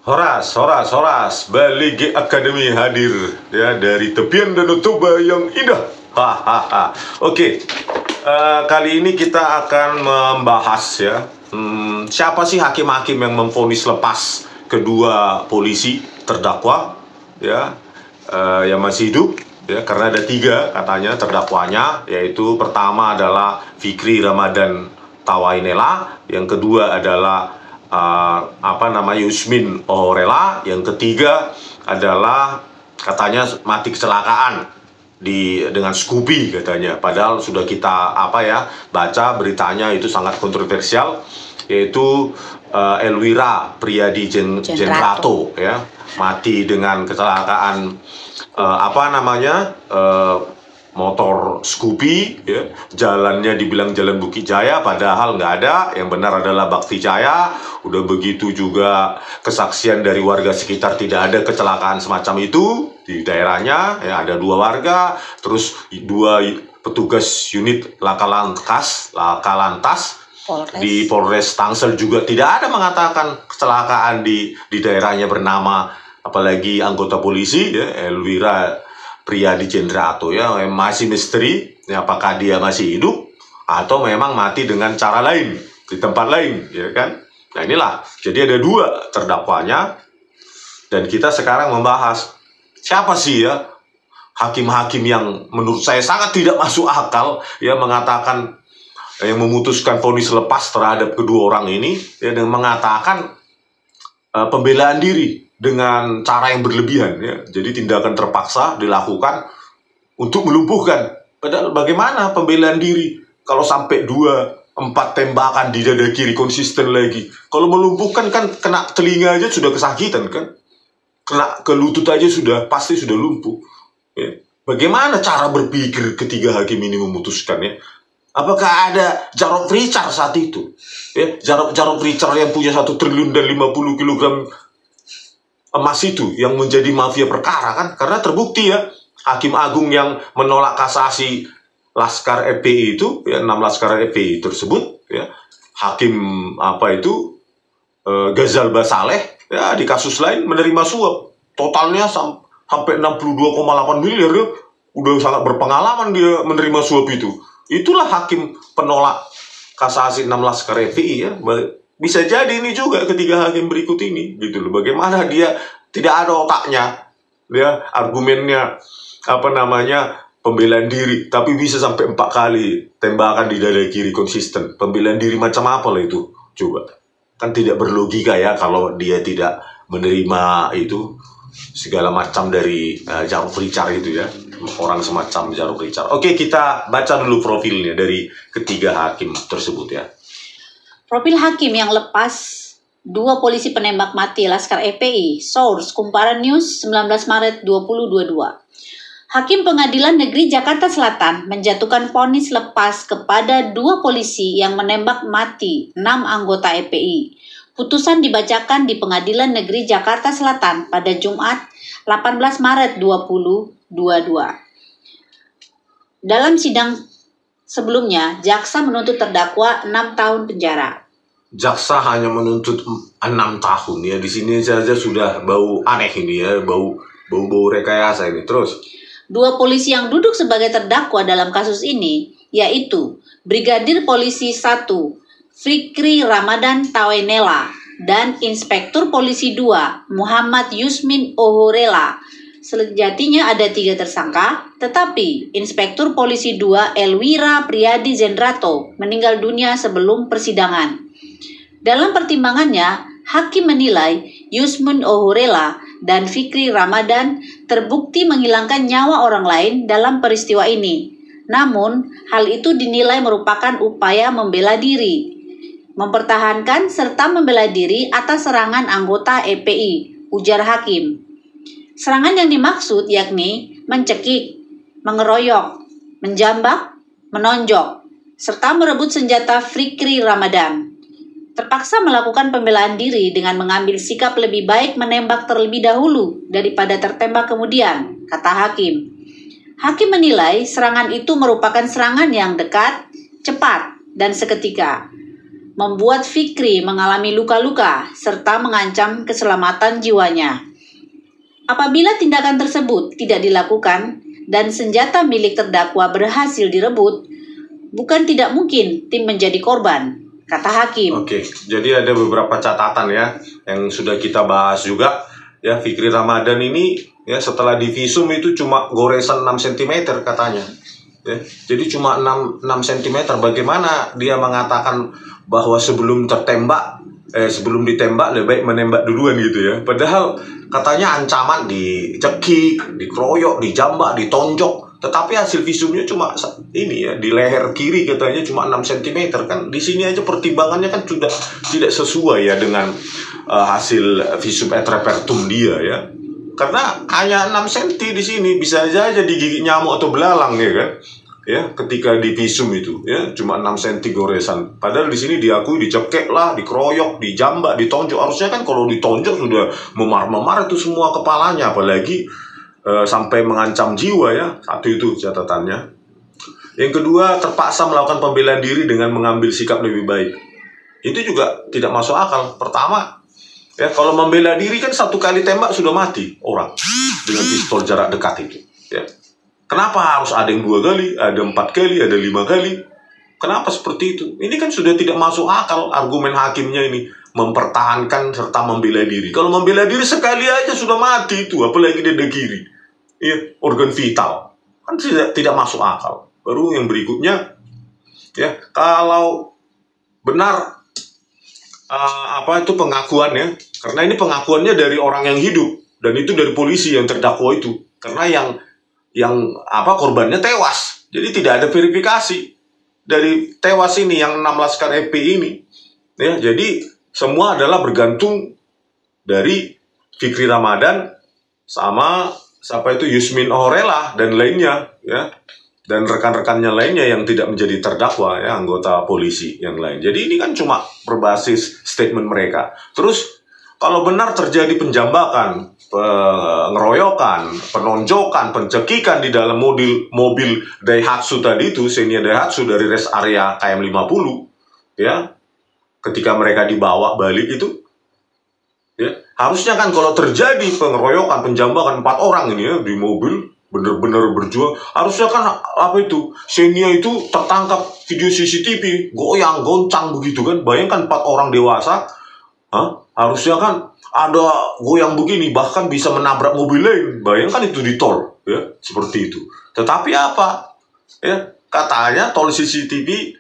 Horas, Horas, Horas, Balige Academy hadir ya dari tepian Danau Toba yang indah. Hahaha. Oke, kali ini kita akan membahas ya, siapa sih hakim-hakim yang memvonis lepas kedua polisi terdakwa ya, yang masih hidup ya, karena ada 3 katanya terdakwanya, yaitu pertama adalah Fikri Ramadan Tawainela, yang kedua adalah Yusmin Ohorela, yang ketiga adalah katanya mati kecelakaan dengan Scoopy katanya. Padahal sudah kita baca beritanya itu sangat kontroversial, yaitu Elwira Priyadi Jendrato ya, mati dengan kecelakaan motor Scoopy ya. Jalannya dibilang jalan Bukit Jaya, padahal nggak ada, yang benar adalah Bakti Jaya. Udah begitu juga kesaksian dari warga sekitar, tidak ada kecelakaan semacam itu di daerahnya ya. Ada 2 warga, terus 2 petugas unit Lakalantas di Polres Tangsel juga tidak ada mengatakan kecelakaan di daerahnya bernama, apalagi anggota polisi ya, Elwira Priyadi Jendrato ya. Masih misteri ya, apakah dia masih hidup atau memang mati dengan cara lain di tempat lain ya kan. Nah inilah, jadi ada 2 terdakwanya, dan kita sekarang membahas siapa sih ya hakim-hakim yang menurut saya sangat tidak masuk akal ya, mengatakan yang memutuskan vonis lepas terhadap kedua orang ini ya, dengan mengatakan pembelaan diri dengan cara yang berlebihan ya. Jadi tindakan terpaksa dilakukan untuk melumpuhkan. Padahal bagaimana pembelaan diri kalau sampai 2-4 tembakan di dada kiri konsisten lagi. Kalau melumpuhkan kan kena telinga aja sudah kesakitan kan. Kena ke lutut aja pasti sudah lumpuh. Ya. Bagaimana cara berpikir ketiga hakim ini memutuskan ya? Apakah ada Jarod Richard saat itu? Ya, Jarod Richard yang punya 1 triliun dan 50 kilogram emas itu yang menjadi mafia perkara kan? Karena terbukti ya, Hakim Agung yang menolak kasasi Laskar FPI itu ya, 6 Laskar FPI tersebut ya, Hakim Ghazal Basaleh ya, di kasus lain menerima suap totalnya sampai 62,8 miliar ya. Udah sangat berpengalaman dia menerima suap itu. Itulah hakim penolak kasasi 6 Laskar FPI ya. Bisa jadi ini juga ketiga hakim berikut ini gitu loh. Bagaimana dia tidak ada otaknya ya, argumennya pembelaan diri, tapi bisa sampai 4 kali tembakan di dada kiri konsisten. Pembelaan diri macam apa lah itu coba? Kan tidak berlogika ya kalau dia tidak menerima itu segala macam dari Jarod Richard itu ya, orang semacam Jarod Richard. Oke, kita baca dulu profilnya dari ketiga hakim tersebut ya. Profil hakim yang lepas 2 polisi penembak mati Laskar FPI. Source Kumparan News 19 Maret 2022. Hakim Pengadilan Negeri Jakarta Selatan menjatuhkan vonis lepas kepada 2 polisi yang menembak mati 6 anggota FPI. Putusan dibacakan di Pengadilan Negeri Jakarta Selatan pada Jumat 18 Maret 2022. Dalam sidang sebelumnya, jaksa menuntut terdakwa 6 tahun penjara. Jaksa hanya menuntut 6 tahun ya. Di sini saja sudah bau aneh ini ya, bau rekayasa ini. Terus 2 polisi yang duduk sebagai terdakwa dalam kasus ini yaitu Brigadir Polisi 1 Fikri Ramadan Tawainela dan Inspektur Polisi 2 Muhammad Yusmin Ohorela. Sejatinya ada 3 tersangka, tetapi Inspektur Polisi 2 Elwira Priyadi Jendrato meninggal dunia sebelum persidangan. Dalam pertimbangannya, hakim menilai Yusmin Ohorela dan Fikri Ramadan terbukti menghilangkan nyawa orang lain dalam peristiwa ini. Namun, hal itu dinilai merupakan upaya membela diri, mempertahankan serta membela diri atas serangan anggota FPI, ujar hakim. Serangan yang dimaksud yakni mencekik, mengeroyok, menjambak, menonjok, serta merebut senjata Fikri Ramadan. Terpaksa melakukan pembelaan diri dengan mengambil sikap lebih baik menembak terlebih dahulu daripada tertembak kemudian, kata hakim. Hakim menilai serangan itu merupakan serangan yang dekat, cepat, dan seketika. membuat Fikri mengalami luka-luka serta mengancam keselamatan jiwanya. Apabila tindakan tersebut tidak dilakukan dan senjata milik terdakwa berhasil direbut, bukan tidak mungkin tim menjadi korban, kata hakim. Oke, jadi ada beberapa catatan ya yang sudah kita bahas juga. Ya, Fikri Ramadan ini ya setelah divisum itu cuma goresan 6 cm katanya. Ya, jadi cuma 6 cm. Bagaimana dia mengatakan bahwa sebelum ditembak lebih baik menembak duluan gitu ya. Padahal katanya ancaman dicekik, dikeroyok, dijambak, ditonjok. Tetapi hasil visumnya cuma ini ya, di leher kiri katanya cuma 6 cm. Kan di sini aja pertimbangannya kan sudah tidak sesuai ya dengan hasil visum et repertum dia ya. Karena hanya 6 cm di sini, bisa aja digigit nyamuk atau belalang ya kan. Ya, ketika di visum itu ya cuma 6 cm goresan. Padahal di sini diakui dicekek lah, dikeroyok, dijambak, ditonjok. Harusnya kan kalau ditonjok sudah memar-memar itu semua kepalanya, apalagi sampai mengancam jiwa ya. Satu itu catatannya. Yang kedua, terpaksa melakukan pembelaan diri dengan mengambil sikap lebih baik. Itu juga tidak masuk akal. Pertama, ya kalau membela diri kan 1 kali tembak sudah mati orang dengan pistol jarak dekat itu. Ya. Kenapa harus ada yang 2 kali, ada 4 kali, ada 5 kali? Kenapa seperti itu? Ini kan sudah tidak masuk akal argumen hakimnya ini. Mempertahankan serta membela diri. Kalau membela diri sekali aja sudah mati itu, apalagi dada kiri. Ya, organ vital. Kan tidak masuk akal. Baru yang berikutnya, ya kalau benar itu pengakuan ya. Karena ini pengakuannya dari orang yang hidup. Dan itu dari polisi yang terdakwa itu. Karena yang korbannya tewas. Jadi tidak ada verifikasi dari tewas ini yang 6 laskar FPI ini. Ya, jadi semua adalah bergantung dari Fikri Ramadan sama Yusmin Orela dan lainnya ya. Dan rekan-rekannya lainnya yang tidak menjadi terdakwa ya, anggota polisi yang lain. Jadi ini kan cuma berbasis statement mereka. Terus kalau benar terjadi penjambakan, pengeroyokan, penonjokan, pencekikan di dalam mobil Daihatsu tadi itu, Xenia Daihatsu dari rest area KM 50, ya, ketika mereka dibawa balik itu, ya, harusnya kan kalau terjadi pengeroyokan, penjambakan 4 orang ini ya di mobil, benar-benar berjuang, harusnya kan Xenia itu tertangkap video CCTV, goyang, goncang begitu kan, bayangkan 4 orang dewasa. Harusnya kan ada goyang begini, bahkan bisa menabrak mobil lain. Bayangkan itu di tol, ya, seperti itu. Tetapi apa? Ya, katanya tol CCTV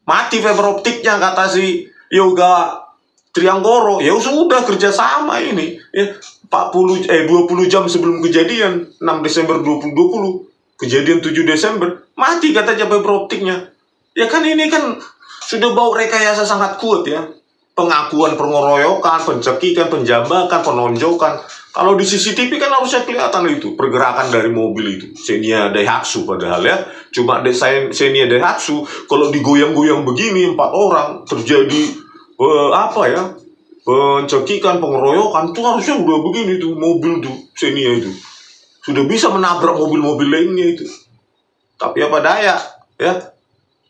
mati fiber optiknya, kata si Yoga Trianggoro. Ya sudah kerjasama ini. Ya, 20 jam sebelum kejadian, 6 Desember 2020, kejadian 7 Desember, mati katanya fiber optiknya. Ya kan ini kan sudah bau rekayasa sangat kuat ya. Pengakuan pengeroyokan, pencekikan, penjambakan, penonjokan. Kalau di CCTV kan harusnya kelihatan itu pergerakan dari mobil itu. Xenia Daihatsu padahal ya. Cuma Xenia Daihatsu kalau digoyang-goyang begini 4 orang terjadi pencekikan, pengeroyokan, itu harusnya udah begini tuh mobil tuh Xenia itu. Sudah bisa menabrak mobil-mobil lainnya itu. Tapi apa daya ya.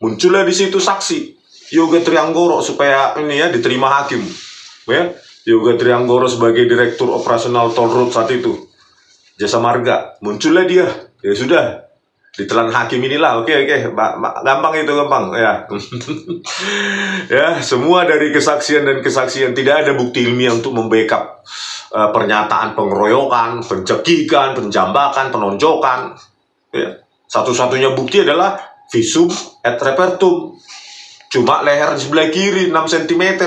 Muncullah di situ saksi Yoga Trianggoro supaya ini ya diterima hakim. Ya, Yoga Trianggoro sebagai direktur operasional toll road saat itu. Jasa Marga, muncullah dia. Ya sudah, ditelan hakim inilah. Oke, gampang itu gampang ya. Ya, semua dari kesaksian dan kesaksian, tidak ada bukti ilmiah untuk membackup pernyataan pengeroyokan, pencekikan, penjambakan, penonjokan. Ya, satu-satunya bukti adalah visum et repertum. Cuma leher di sebelah kiri 6 cm.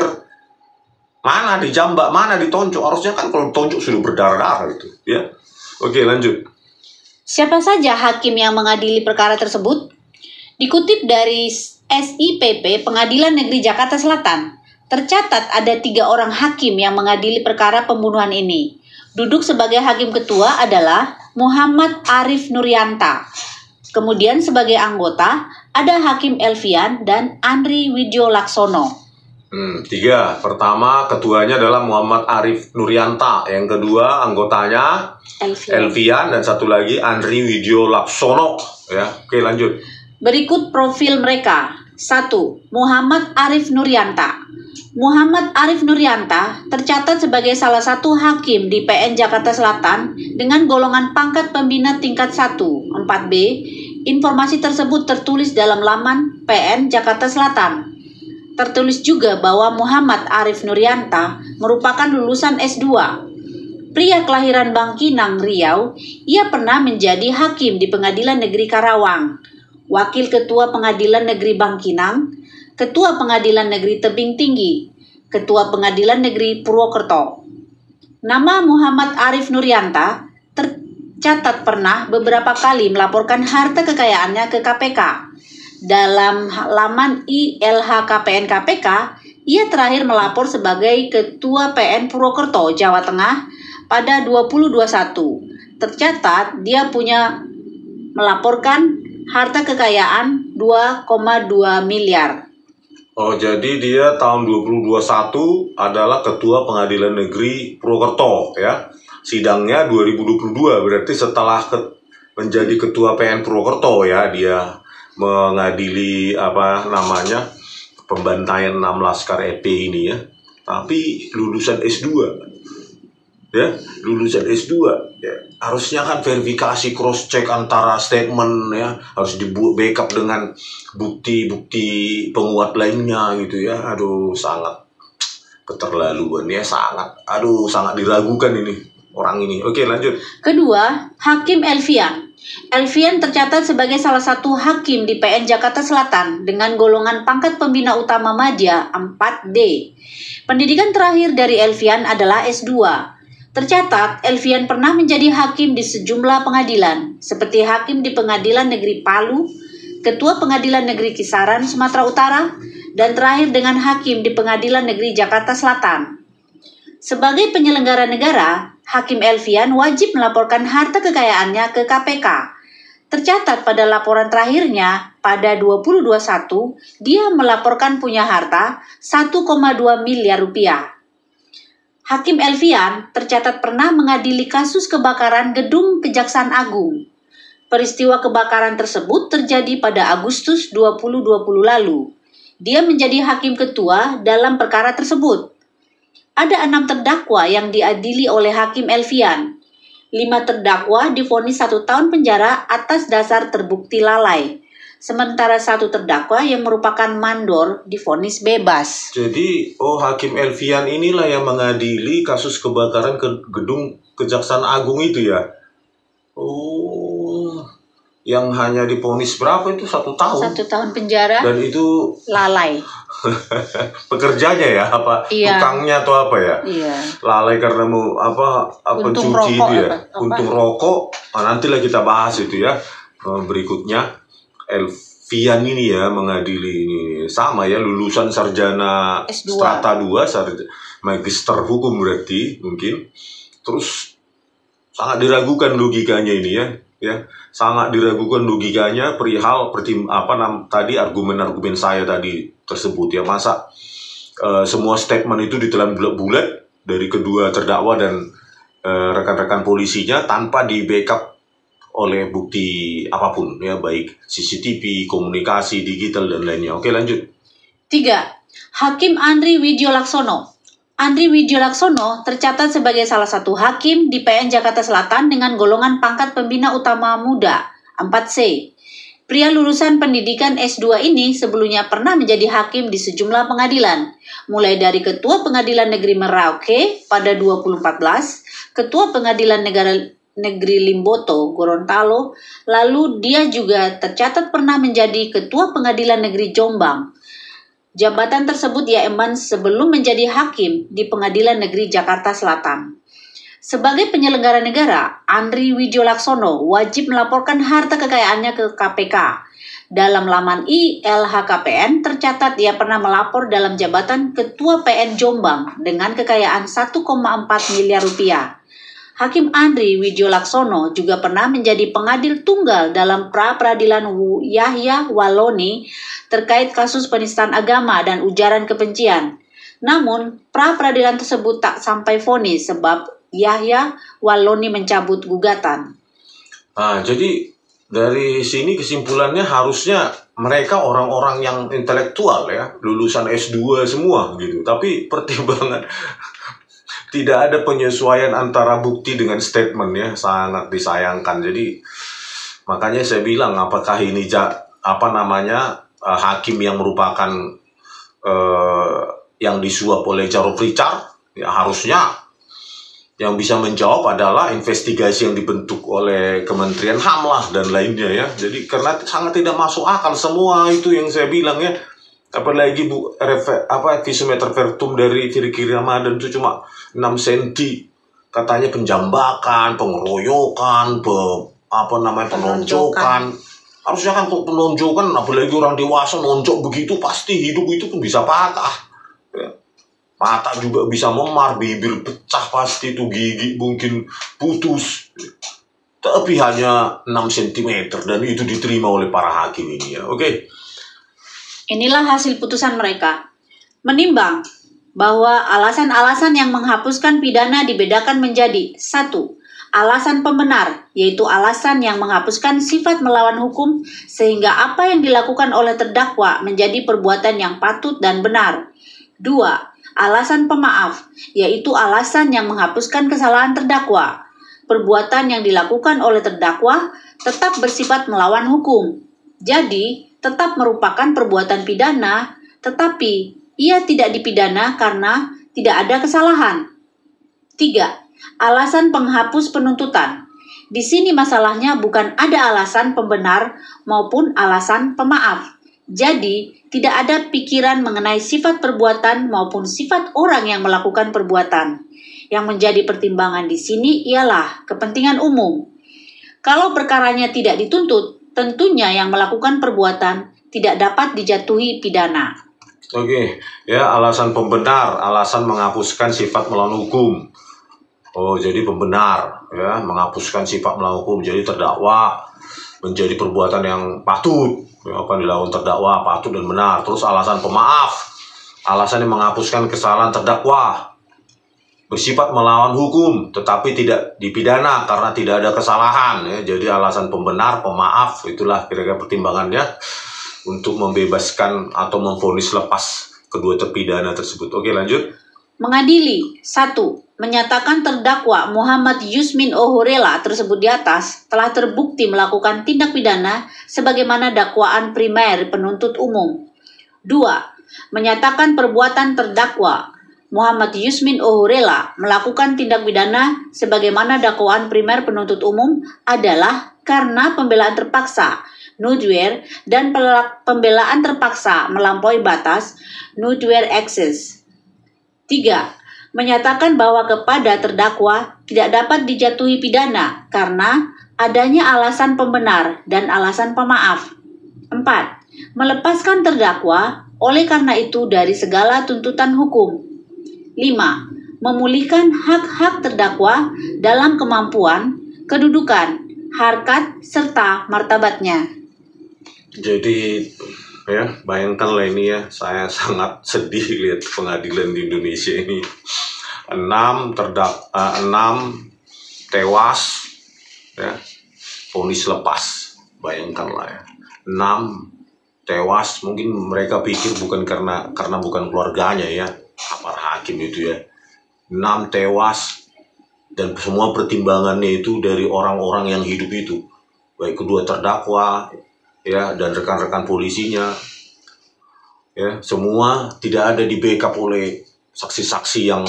Mana dijambak, mana ditonjok. Harusnya kan kalau ditonjok sudah berdarah-darah itu. Ya. Oke, lanjut. Siapa saja hakim yang mengadili perkara tersebut? Dikutip dari SIPP Pengadilan Negeri Jakarta Selatan, tercatat ada 3 orang hakim yang mengadili perkara pembunuhan ini. Duduk sebagai hakim ketua adalah Muhammad Arif Nuryanta. Kemudian sebagai anggota ada Hakim Elvian dan Andri Widyo Laksono. 3. Pertama, ketuanya adalah Muhammad Arif Nuryanta. Yang kedua, anggotanya Elvian dan satu lagi Andri Widyo Laksono. Ya, oke lanjut. Berikut profil mereka. 1. Muhammad Arif Nuryanta. Muhammad Arif Nuryanta tercatat sebagai salah satu hakim di PN Jakarta Selatan dengan golongan pangkat pembina tingkat 1, 4B. Informasi tersebut tertulis dalam laman PN Jakarta Selatan. Tertulis juga bahwa Muhammad Arif Nuryanta merupakan lulusan S2. Pria kelahiran Bangkinang, Riau, ia pernah menjadi hakim di Pengadilan Negeri Karawang, Wakil Ketua Pengadilan Negeri Bangkinang, Ketua Pengadilan Negeri Tebing Tinggi, Ketua Pengadilan Negeri Purwokerto. Nama Muhammad Arif Nuryanta tercatat pernah beberapa kali melaporkan harta kekayaannya ke KPK. Dalam laman ILHKPN KPK, ia terakhir melapor sebagai Ketua PN Purwokerto, Jawa Tengah pada 2021. Tercatat dia punya melaporkan harta kekayaan 2,2 miliar. Oh, jadi dia tahun 2021 adalah Ketua Pengadilan Negeri Purwokerto ya. Sidangnya 2022, berarti setelah menjadi Ketua PN Purwokerto ya, dia mengadili pembantaian 6 Laskar EP ini ya. Tapi lulusan S2. Ya, lulusan S2 ya, harusnya kan verifikasi cross check antara statement ya, harus dibuat backup dengan bukti-bukti penguat lainnya gitu ya. Aduh, sangat keterlaluan ya, sangat diragukan ini orang ini. Oke, lanjut. Kedua, Hakim Elvian. Elvian tercatat sebagai salah satu hakim di PN Jakarta Selatan dengan golongan pangkat pembina utama madya 4D. Pendidikan terakhir dari Elvian adalah S2. Tercatat, Elvian pernah menjadi hakim di sejumlah pengadilan, seperti hakim di Pengadilan Negeri Palu, Ketua Pengadilan Negeri Kisaran, Sumatera Utara, dan terakhir dengan hakim di Pengadilan Negeri Jakarta Selatan. Sebagai penyelenggara negara, Hakim Elvian wajib melaporkan harta kekayaannya ke KPK. Tercatat pada laporan terakhirnya, pada 2021, dia melaporkan punya harta 1,2 miliar rupiah. Hakim Elvian tercatat pernah mengadili kasus kebakaran gedung Kejaksaan Agung. Peristiwa kebakaran tersebut terjadi pada Agustus 2020 lalu. Dia menjadi hakim ketua dalam perkara tersebut. Ada 6 terdakwa yang diadili oleh Hakim Elvian. 5 terdakwa divonis 1 tahun penjara atas dasar terbukti lalai. Sementara 1 terdakwa yang merupakan mandor divonis bebas. Jadi, Hakim Elvian inilah yang mengadili kasus kebakaran gedung Kejaksaan Agung itu ya? Oh, yang hanya divonis berapa itu? 1 tahun? 1 tahun penjara. Dan itu lalai. Pekerjanya ya, apa? Iya. Tukangnya atau apa ya? Iya. Lalai karena mau Untung cuci rokok, itu ya? apa? Untung rokok. Nantilah kita bahas itu ya berikutnya. Elvian ini ya mengadili ini sama ya, lulusan sarjana S2. strata 2, magister hukum berarti mungkin. Terus sangat diragukan logikanya ini ya sangat diragukan logikanya perihal tadi argumen-argumen saya tadi tersebut ya. Masa semua statement itu ditelan bulat-bulat dari kedua terdakwa dan rekan-rekan polisinya tanpa di backup oleh bukti apapun ya, baik CCTV, komunikasi digital dan lainnya. Oke, lanjut. 3. Hakim Andri Widyolaksono. Andri Widyolaksono tercatat sebagai salah satu hakim di PN Jakarta Selatan dengan golongan pangkat pembina utama muda 4C. Pria lulusan pendidikan S2 ini sebelumnya pernah menjadi hakim di sejumlah pengadilan, mulai dari Ketua Pengadilan Negeri Merauke pada 2014, Ketua Pengadilan Negeri Limboto, Gorontalo, lalu dia juga tercatat pernah menjadi Ketua Pengadilan Negeri Jombang. Jabatan tersebut ia emban sebelum menjadi hakim di Pengadilan Negeri Jakarta Selatan. Sebagai penyelenggara negara, Andri Widyolaksono wajib melaporkan harta kekayaannya ke KPK. Dalam laman ILHKPN tercatat ia pernah melapor dalam jabatan Ketua PN Jombang dengan kekayaan 1,4 miliar rupiah. Hakim Andri Widyolaksono juga pernah menjadi pengadil tunggal dalam pra-peradilan Yahya Walloni terkait kasus penistaan agama dan ujaran kebencian. Namun, pra-peradilan tersebut tak sampai vonis sebab Yahya Walloni mencabut gugatan. Jadi dari sini kesimpulannya harusnya mereka orang-orang yang intelektual ya, lulusan S2 semua gitu. Tapi pertimbangan tidak ada penyesuaian antara bukti dengan statement ya, sangat disayangkan. Jadi makanya saya bilang apakah ini hakim yang merupakan yang disuap oleh Jarod Richard, ya harusnya yang bisa menjawab adalah investigasi yang dibentuk oleh Kementerian HAM lah dan lainnya ya. Jadi karena sangat tidak masuk akal semua itu yang saya bilang ya. Apalagi visometer vertum dari Firky Ramadan itu cuma 6 cm. Katanya penjambakan, pengeroyokan, penonjokan. Harusnya kan kok penonjokan, apalagi orang dewasa nonjok begitu pasti hidup itu pun bisa patah. Ya. Mata juga bisa memar, bibir pecah pasti itu, gigi mungkin putus. Tapi hanya 6 cm dan itu diterima oleh para hakim ini ya. Oke. Inilah hasil putusan mereka. Menimbang bahwa alasan-alasan yang menghapuskan pidana dibedakan menjadi 1. Alasan pembenar, yaitu alasan yang menghapuskan sifat melawan hukum sehingga apa yang dilakukan oleh terdakwa menjadi perbuatan yang patut dan benar. 2. Alasan pemaaf, yaitu alasan yang menghapuskan kesalahan terdakwa. Perbuatan yang dilakukan oleh terdakwa tetap bersifat melawan hukum. Jadi, tetap merupakan perbuatan pidana, tetapi ia tidak dipidana karena tidak ada kesalahan. 3. Alasan penghapus penuntutan. Di sini masalahnya bukan ada alasan pembenar maupun alasan pemaaf. Jadi, tidak ada pikiran mengenai sifat perbuatan maupun sifat orang yang melakukan perbuatan. Yang menjadi pertimbangan di sini ialah kepentingan umum. Kalau perkaranya tidak dituntut, tentunya yang melakukan perbuatan tidak dapat dijatuhi pidana. Oke, ya alasan pembenar, alasan menghapuskan sifat melawan hukum. Oh, jadi pembenar ya, menghapuskan sifat melawan hukum. Jadi terdakwa menjadi perbuatan yang patut. Apa yang dilakukan terdakwa patut dan benar. Terus alasan pemaaf, alasan yang menghapuskan kesalahan terdakwa, bersifat melawan hukum tetapi tidak dipidana karena tidak ada kesalahan ya. Jadi alasan pembenar, pemaaf, itulah kira-kira pertimbangannya untuk membebaskan atau memvonis lepas kedua terpidana tersebut. Oke, lanjut. Mengadili. 1. Menyatakan terdakwa Muhammad Yusmin Ohorela tersebut di atas telah terbukti melakukan tindak pidana sebagaimana dakwaan primer penuntut umum. 2. Menyatakan perbuatan terdakwa Muhammad Yusmin Ohorela melakukan tindak pidana sebagaimana dakwaan primer penuntut umum adalah karena pembelaan terpaksa nudware dan pembelaan terpaksa melampaui batas nudware excess. 3. Menyatakan bahwa kepada terdakwa tidak dapat dijatuhi pidana karena adanya alasan pembenar dan alasan pemaaf. 4. Melepaskan terdakwa oleh karena itu dari segala tuntutan hukum. 5. Memulihkan hak-hak terdakwa dalam kemampuan, kedudukan, harkat, serta martabatnya. Jadi ya, bayangkanlah ini ya, saya sangat sedih lihat pengadilan di Indonesia ini. 6 tewas ya, vonis lepas. Bayangkanlah ya. 6 tewas, mungkin mereka pikir bukan karena bukan keluarganya ya, para hakim itu ya. 6 tewas dan semua pertimbangannya itu dari orang-orang yang hidup itu. Baik kedua terdakwa ya dan rekan-rekan polisinya. Ya, semua tidak ada di backup oleh saksi-saksi yang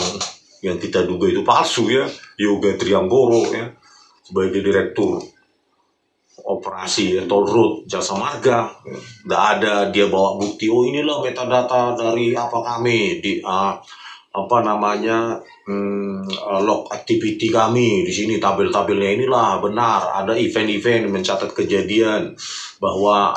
kita duga itu palsu ya. Yoga Trianggoro ya sebagai direktur operasi ya, Toll Road Jasa Marga, nggak ada dia bawa bukti, oh inilah metadata dari kami di log activity kami di sini, tabel-tabelnya inilah benar, ada event-event mencatat kejadian bahwa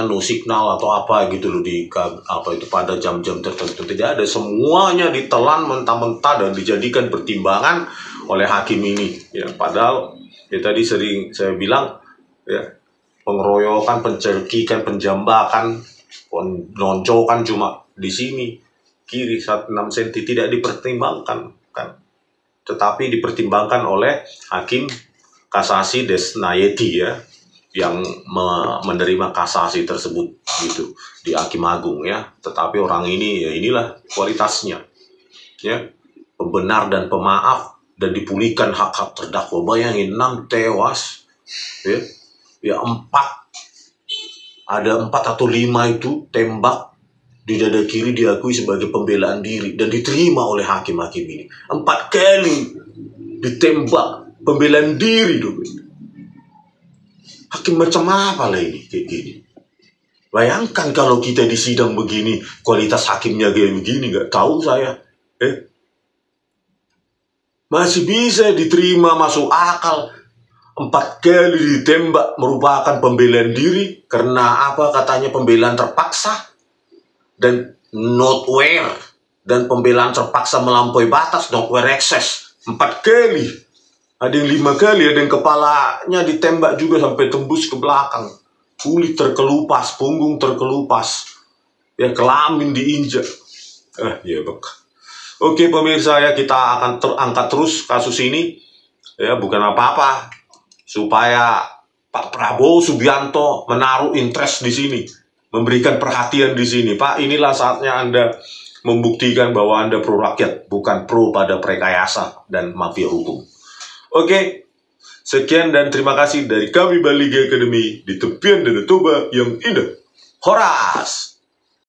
no signal atau apa gitu loh di itu pada jam-jam tertentu. Tidak ada, semuanya ditelan mentah-mentah dan dijadikan pertimbangan oleh hakim ini ya. Padahal ya tadi sering saya bilang ya, pengeroyokan, pencekikan, penjambakan, nonjokan cuma di sini kiri 6 cm tidak dipertimbangkan kan, tetapi dipertimbangkan oleh hakim kasasi Desnayeti ya. yang menerima kasasi tersebut gitu di Hakim Agung ya. Tetapi orang ini ya inilah kualitasnya ya, pembenar dan pemaaf, dan dipulihkan hak-hak terdakwa. Bayangin 6 tewas ya, ya 4 atau 5 itu tembak di dada kiri diakui sebagai pembelaan diri dan diterima oleh hakim-hakim ini. 4 kali ditembak pembelaan diri dong. Hakim macam apa lah ini kayak gini? Bayangkan kalau kita di sidang begini, kualitas hakimnya kayak begini, nggak tahu saya. Masih bisa diterima, masuk akal. 4 kali ditembak merupakan pembelaan diri karena apa? Katanya pembelaan terpaksa dan not where, dan pembelaan terpaksa melampaui batas, not where excess. 4 kali. Ada yang 5 kali, ada yang kepalanya ditembak juga sampai tembus ke belakang. Kulit terkelupas, punggung terkelupas. Ya, kelamin diinjak. Ya bek. Oke pemirsa ya, kita akan angkat terus kasus ini. Ya, bukan apa-apa. Supaya Pak Prabowo Subianto menaruh interest di sini. Memberikan perhatian di sini. Pak, inilah saatnya Anda membuktikan bahwa Anda pro rakyat, bukan pro pada prekayasa dan mafia hukum. Oke, sekian dan terima kasih dari kami Bali Academy di tepian Danau Toba yang indah. Horas!